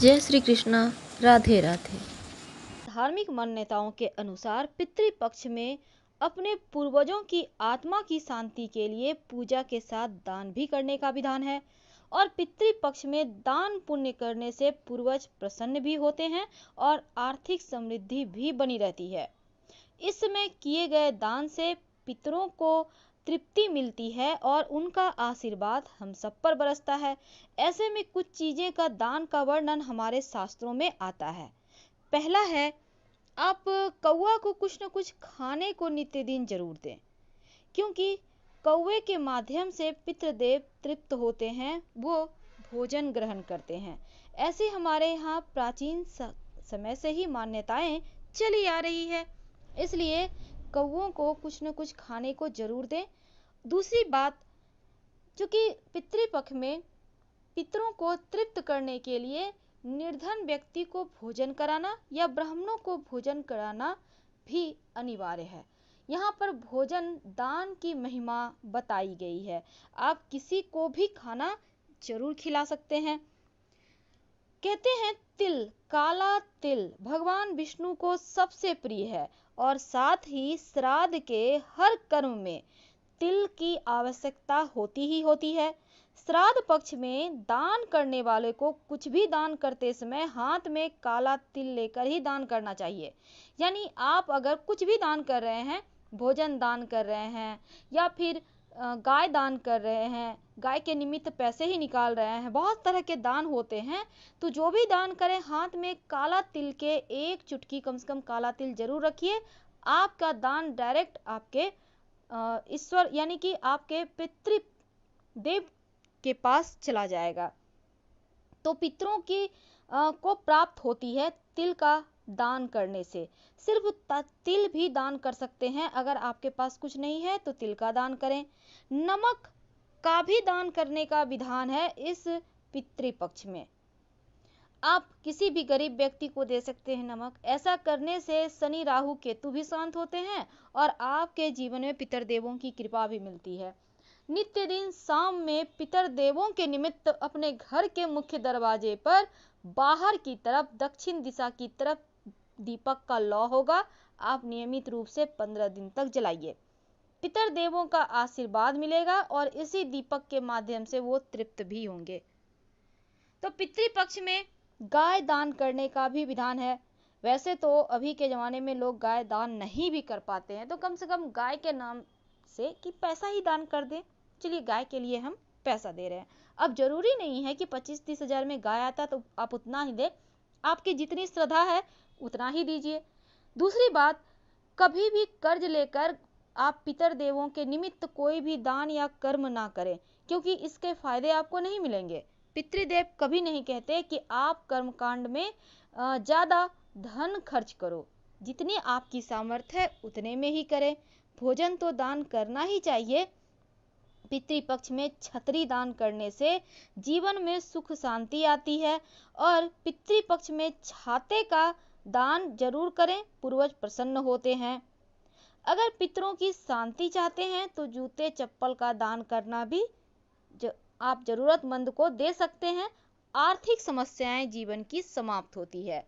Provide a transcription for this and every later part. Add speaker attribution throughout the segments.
Speaker 1: जय श्री कृष्णा। राधे राधे।
Speaker 2: धार्मिक मान्यताओं के अनुसार पितृपक्ष में अपने पूर्वजों की आत्मा की शांति के लिए पूजा के साथ दान भी करने का विधान है। और पितृपक्ष में दान पुण्य करने से पूर्वज प्रसन्न भी होते हैं और आर्थिक समृद्धि भी बनी रहती है। इस समय किए गए दान से पितरों को तृप्ति मिलती है और उनका आशीर्वाद हम सब पर बरसता है। ऐसे में कुछ चीजें का दान का वर्णन हमारे शास्त्रों में आता है। पहला है, आप कौवा को कुछ न कुछ खाने को नित्य दिन जरूर दें, क्योंकि कौवे के माध्यम से पितृदेव तृप्त होते हैं, वो भोजन ग्रहण करते हैं। ऐसे हमारे यहाँ प्राचीन समय से ही मान्यताएं चली आ रही है, इसलिए कौवों को कुछ न कुछ खाने को जरूर दें। दूसरी बात, चूंकि पितृपक्ष में पितरों को तृप्त करने के लिए निर्धन व्यक्ति को भोजन कराना या ब्राह्मणों को भोजन कराना भी अनिवार्य है। यहाँ पर भोजन दान की महिमा बताई गई है। आप किसी को भी खाना जरूर खिला सकते हैं। कहते हैं तिल, काला तिल भगवान विष्णु को सबसे प्रिय है और साथ ही श्राद्ध के हर कर्म में तिल की आवश्यकता होती ही होती है। श्राद्ध पक्ष में दान करने वाले को कुछ भी दान करते समय हाथ में काला तिल लेकर ही दान करना चाहिए। यानी आप अगर कुछ भी दान कर रहे हैं, भोजन दान कर रहे हैं या फिर गाय दान कर रहे हैं, गाय के निमित्त पैसे ही निकाल रहे हैं, बहुत तरह के दान होते हैं, तो जो भी दान करें हाथ में काला तिल के एक चुटकी कम से कम काला तिल जरूर रखिए। आपका दान डायरेक्ट आपके ईश्वर यानी कि आपके पितृदेव के पास चला जाएगा। तो पितरों की को प्राप्त होती है तिल का दान करने से। सिर्फ तिल भी दान कर सकते हैं, अगर आपके पास कुछ नहीं है तो तिल का दान करें। नमक का भी दान करने का विधान है इस पितृपक्ष में। आप किसी भी गरीब व्यक्ति को दे सकते हैं नमक। ऐसा करने से शनि राहु केतु भी शांत होते हैं और आपके जीवन में पितरदेवों की कृपा भी मिलती है। नित्य दिन शाम में पितरदेवों के निमित्त अपने घर के मुख्य दरवाजे पर बाहर की तरफ दक्षिण दिशा की तरफ दीपक का लौ होगा। आप नियमित रूप से 15 दिन तक जलाइए। पितरदेवों का आशीर्वाद मिलेगा और इसी दीपक के माध्यम से वो तृप्त भी होंगे। तो पितृपक्ष में गाय दान करने का भी विधान है। वैसे तो अभी के जमाने में लोग गाय दान नहीं भी कर पाते हैं, तो कम से कम गाय के नाम से कि पैसा ही दान कर दें। चलिए गाय के लिए हम पैसा दे रहे हैं। अब जरूरी नहीं है कि 25-30 हजार में गाय आता तो आप उतना ही दे, आपकी जितनी श्रद्धा है उतना ही दीजिए। दूसरी बात, कभी भी कर्ज लेकर आप पितर देवों के निमित्त कोई भी दान या कर्म ना करें, क्योंकि इसके फायदे आपको नहीं मिलेंगे। पितृदेव कभी नहीं कहते कि आप कर्मकांड में ज्यादा धन खर्च करो, जितनी आपकी सामर्थ्य है उतने में ही करें। भोजन तो दान करना ही चाहिए। पितृपक्ष में छतरी दान करने से जीवन में सुख शांति आती है। और पितृपक्ष में छाते का दान जरूर करें, पूर्वज प्रसन्न होते हैं। अगर पितरों की शांति चाहते हैं तो जूते चप्पल का दान करना भी आप जरूरतमंद को दे सकते हैं। आर्थिक समस्याएं जीवन की समाप्त होती है।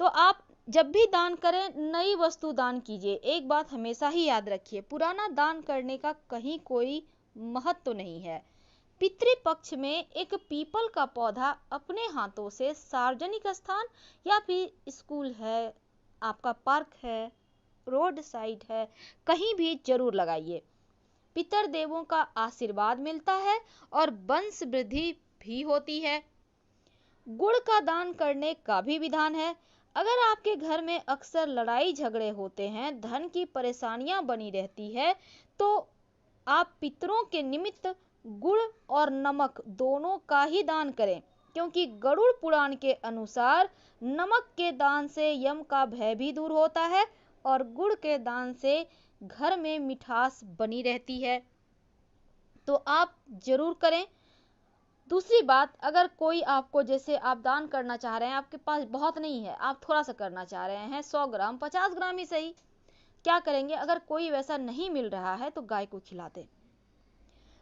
Speaker 2: तो आप जब भी दान करें नई वस्तु दान कीजिए। एक बात हमेशा ही याद रखिए, पुराना दान करने का कहीं कोई महत्व तो नहीं है। पितृपक्ष में एक पीपल का पौधा अपने हाथों से सार्वजनिक स्थान या फिर स्कूल है, आपका पार्क है, रोड साइड है, कहीं भी जरूर लगाइए। पितर देवों का आशीर्वाद मिलता है और वंश वृद्धि भी होती है। गुड़ का दान करने का भी विधान है। अगर आपके घर में अक्सर लड़ाई झगड़े होते हैं, धन की परेशानियां बनी रहती है, तो आप पितरों के निमित्त गुड़ और नमक दोनों का ही दान करें, क्योंकि गरुड़ पुराण के अनुसार नमक के दान से यम का भय भी दूर होता है और गुड़ के दान से घर में मिठास बनी रहती है। तो आप जरूर करें। दूसरी बात, अगर कोई आपको, जैसे आप दान करना चाह रहे हैं, आपके पास बहुत नहीं है, आप थोड़ा सा करना चाह रहे हैं, 100 ग्राम 50 ग्राम ही सही, क्या करेंगे, अगर कोई वैसा नहीं मिल रहा है तो गाय को खिला दें।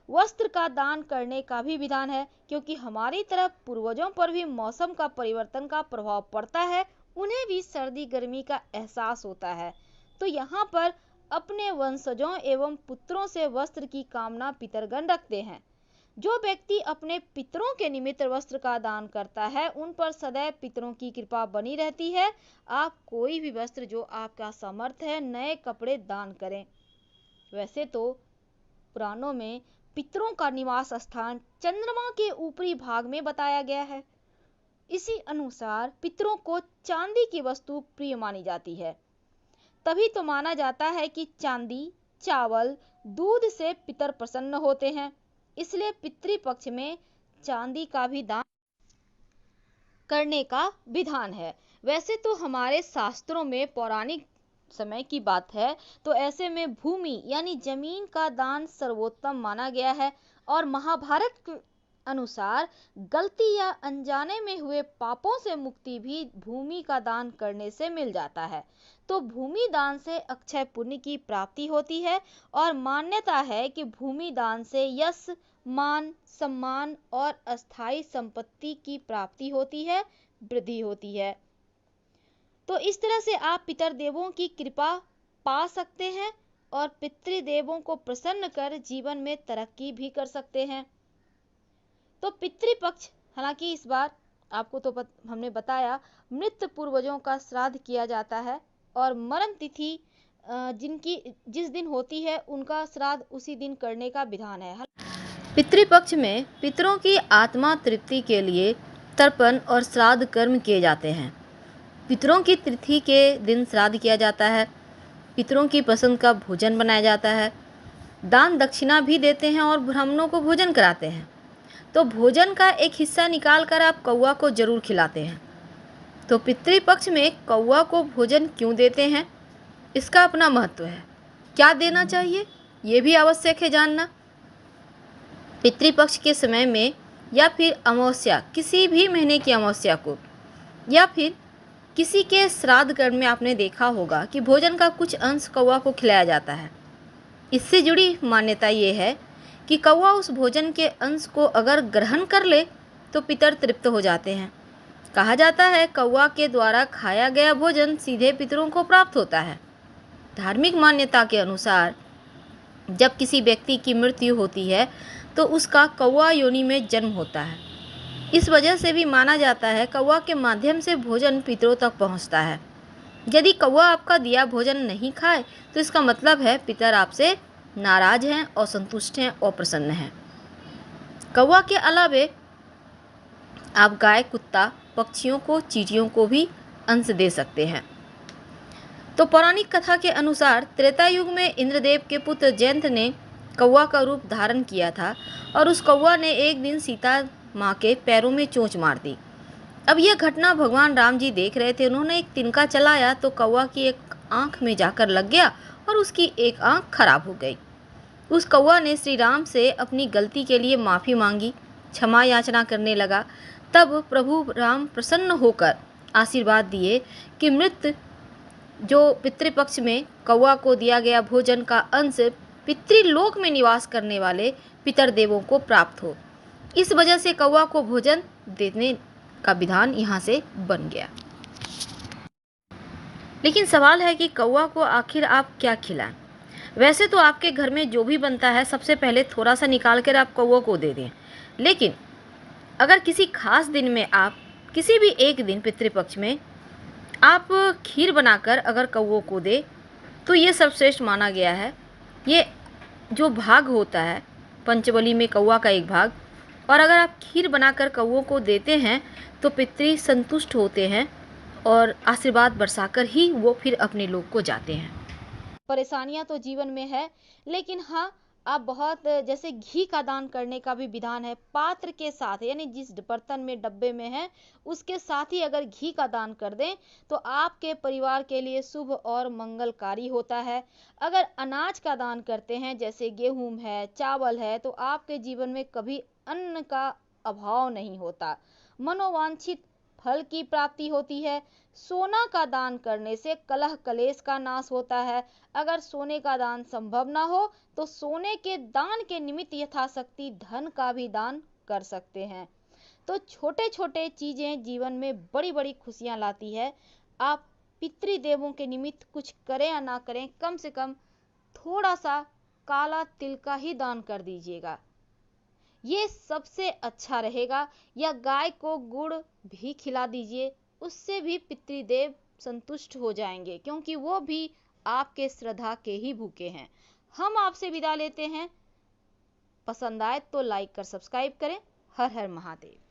Speaker 2: वस्त्र का दान करने का भी विधान है, क्योंकि हमारी तरह पूर्वजों पर भी मौसम का परिवर्तन का प्रभाव पड़ता है, उन्हें भी सर्दी गर्मी का एहसास होता है। तो यहाँ पर अपने वंशजों एवं पुत्रों से वस्त्र की कामना पितरगण रखते हैं। जो व्यक्ति अपने पितरों के निमित्त वस्त्र का दान करता है, उन पर सदैव पितरों की कृपा बनी रहती है। आप कोई भी वस्त्र जो आपका सामर्थ्य है, नए कपड़े दान करें। वैसे तो पुराणों में पितरों का निवास स्थान चंद्रमा के ऊपरी भाग में बताया गया है। इसी अनुसार पितरों को चांदी की वस्तु प्रिय मानी जाती है। तभी तो माना जाता है कि चांदी, चावल, दूध से पितर प्रसन्न होते हैं। इसलिए पितृपक्ष में चांदी का भी दान करने का विधान है। वैसे तो हमारे शास्त्रों में पौराणिक समय की बात है, तो ऐसे में भूमि यानी जमीन का दान सर्वोत्तम माना गया है। और महाभारत के अनुसार गलती या अनजाने में हुए पापों से मुक्ति भी भूमि का दान करने से मिल जाता है। तो भूमि दान से अक्षय पुण्य की प्राप्ति होती है और मान्यता है कि भूमि दान से यश, मान, सम्मान और अस्थायी संपत्ति की प्राप्ति होती है, वृद्धि होती है। तो इस तरह से आप पितरदेवों की कृपा पा सकते हैं और पितृदेवों को प्रसन्न कर जीवन में तरक्की भी कर सकते हैं। तो पितृपक्ष, हालांकि इस बार आपको तो हमने बताया, मृत पूर्वजों का श्राद्ध किया जाता है और मरण तिथि जिस दिन होती है उनका श्राद्ध उसी दिन करने का विधान है।
Speaker 1: पितृपक्ष में पितरों की आत्मा तृप्ति के लिए तर्पण और श्राद्ध कर्म किए जाते हैं। पितरों की तिथि के दिन श्राद्ध किया जाता है। पितरों की पसंद का भोजन बनाया जाता है। दान दक्षिणा भी देते हैं और ब्राह्मणों को भोजन कराते हैं। तो भोजन का एक हिस्सा निकाल कर आप कौवा को जरूर खिलाते हैं। तो पितृपक्ष में कौवा को भोजन क्यों देते हैं, इसका अपना महत्व है। क्या देना चाहिए, ये भी आवश्यक है जानना। पितृपक्ष के समय में या फिर अमावस्या, किसी भी महीने की अमावस्या को, या फिर किसी के श्राद्ध कर्म में आपने देखा होगा कि भोजन का कुछ अंश कौवा को खिलाया जाता है। इससे जुड़ी मान्यता ये है कि कौवा उस भोजन के अंश को अगर ग्रहण कर ले तो पितर तृप्त हो जाते हैं। कहा जाता है कौवा के द्वारा खाया गया भोजन सीधे पितरों को प्राप्त होता है। धार्मिक मान्यता के अनुसार जब किसी व्यक्ति की मृत्यु होती है तो उसका कौवा योनि में जन्म होता है। इस वजह से भी माना जाता है कौवा के माध्यम से भोजन पितरों तक पहुंचता है। यदि कौवा आपका दिया भोजन नहीं खाए तो इसका मतलब है पितर आपसे नाराज हैं, असंतुष्ट हैं, अप्रसन्न हैं। कौवा के अलावे आप गाय, कुत्ता, पक्षियों को, चींटियों को भी अंश दे सकते हैं। तो पौराणिक कथा के अनुसार त्रेता युग में इंद्रदेव के पुत्र जयंत ने कौवा का रूप धारण किया था और उस कौवा ने एक दिन सीता माँ के पैरों में चोंच मार दी। अब यह घटना भगवान राम जी देख रहे थे। उन्होंने एक तिनका चलाया तो कौवा की एक आंख में जाकर लग गया और उसकी एक आंख खराब हो गई। उस कौवा ने श्री राम से अपनी गलती के लिए माफ़ी मांगी, क्षमा याचना करने लगा। तब प्रभु राम प्रसन्न होकर आशीर्वाद दिए कि मृत जो पितृपक्ष में कौवा को दिया गया भोजन का अंश पितृलोक में निवास करने वाले पितर देवों को प्राप्त हो। इस वजह से कौवा को भोजन देने का विधान यहाँ से बन गया। लेकिन सवाल है कि कौवा को आखिर आप क्या खिलाएं। वैसे तो आपके घर में जो भी बनता है सबसे पहले थोड़ा सा निकाल कर आप कौवा को दे दें। लेकिन अगर किसी खास दिन में आप किसी भी एक दिन पितृपक्ष में आप खीर बनाकर अगर कौवों को दे तो ये सर्वश्रेष्ठ माना गया है। ये जो भाग होता है पंचबली में कौवा का एक भाग, और अगर आप खीर बनाकर कौवों को देते हैं तो पितृ संतुष्ट होते हैं और आशीर्वाद बरसाकर ही वो फिर अपने लोक को जाते हैं।
Speaker 2: परेशानियां तो जीवन में है, लेकिन हाँ, आप बहुत जैसे घी का दान करने का भी विधान है। पात्र के साथ, यानी जिस बर्तन में, डब्बे में है, उसके साथ ही अगर घी का दान कर दें तो आपके परिवार के लिए शुभ और मंगलकारी होता है। अगर अनाज का दान करते हैं, जैसे गेहूं है, चावल है, तो आपके जीवन में कभी अन्न का अभाव नहीं होता। मनोवांछित फल की प्राप्ति होती है। सोना का दान करने से कलह कलेश का नाश होता है। अगर सोने का दान संभव ना हो तो सोने के दान के निमित्त यथाशक्ति धन का भी दान कर सकते हैं। तो छोटे छोटे चीजें जीवन में बड़ी बड़ी खुशियां लाती है। आप पितृदेवों के निमित्त कुछ करें या ना करें, कम से कम थोड़ा सा काला तिल का ही दान कर दीजिएगा, ये सबसे अच्छा रहेगा। या गाय को गुड़ भी खिला दीजिए, उससे भी पितृदेव संतुष्ट हो जाएंगे, क्योंकि वो भी आपके श्रद्धा के ही भूखे हैं। हम आपसे विदा लेते हैं। पसंद आए तो लाइक कर सब्सक्राइब करें। हर हर महादेव।